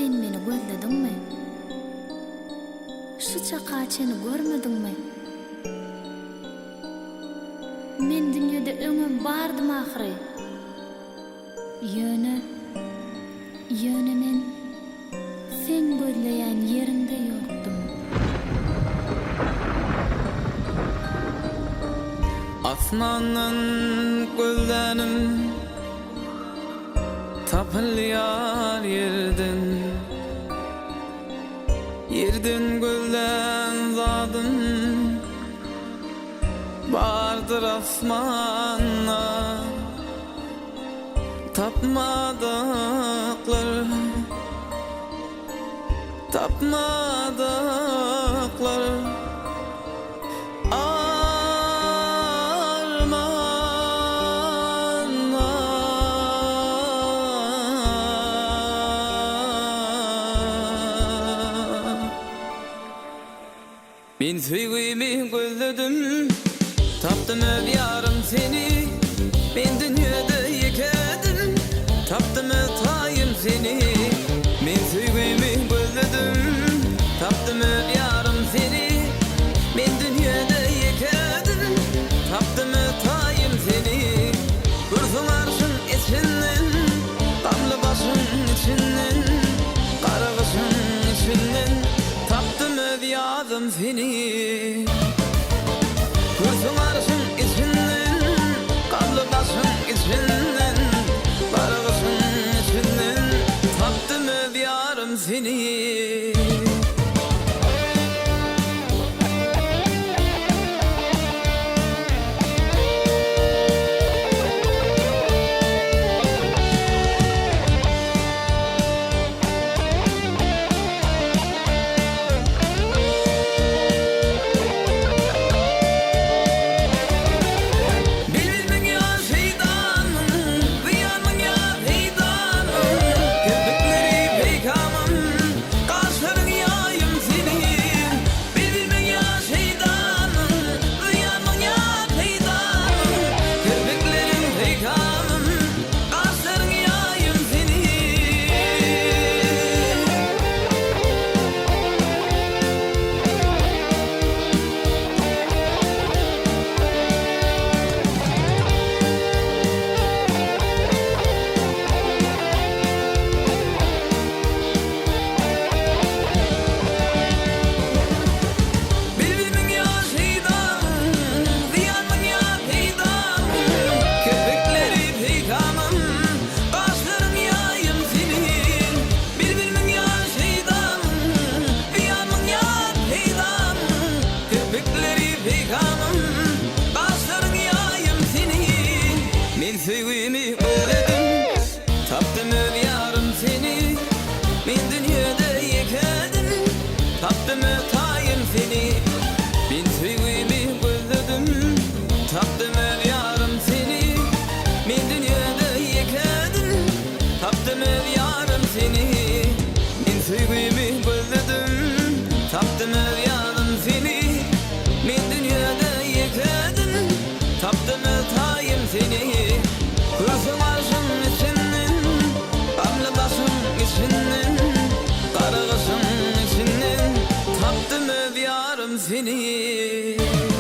Sen meni gözledinmi? Şu çakaçeni görmedinmi? Men dünyada öňem bardım ahry. Ýöne men sen gözleýän ýerimde ýokdum. Asmandan gözlenim tapylýar yerden gözlen zadym bardır asmana tapmadıklar Ben süýgümi gözledim, tapdym öz ýarym seni. Ben dünýede ýekedim, tapdym öz taýym seni. Ben süýgümi gözledim, tapdym öz ýarym seni. Ben dünýede ýekedim, tapdym öz taýym seni. Gürsuň arşyň içinden, gamly başyň içinden, garagyşyň içinden tapdym öz ýazym seni. Gürsuň arşyň içinden, gamly başyň içinden, garagyşyň içinden tapdym öz ýarym seni. Süýgümi gözledim, tapdym öz ýarym seni. Men dünýede ýekedim, tapdym öz taýym seni. Ben süýgümi gözledim, tapdym öz ýarym seni. Men dünýede ýekedim, tapdym öz ýarym seni. Men süýgümi gözledim, tapdym öz ýarym seni. Men dünýede ýekedim, tapdym öz taýym seni. Gürsuň arşyň içinden, gamly başyň içinden, garagyşyň içinden tapdym öz ýarym seni.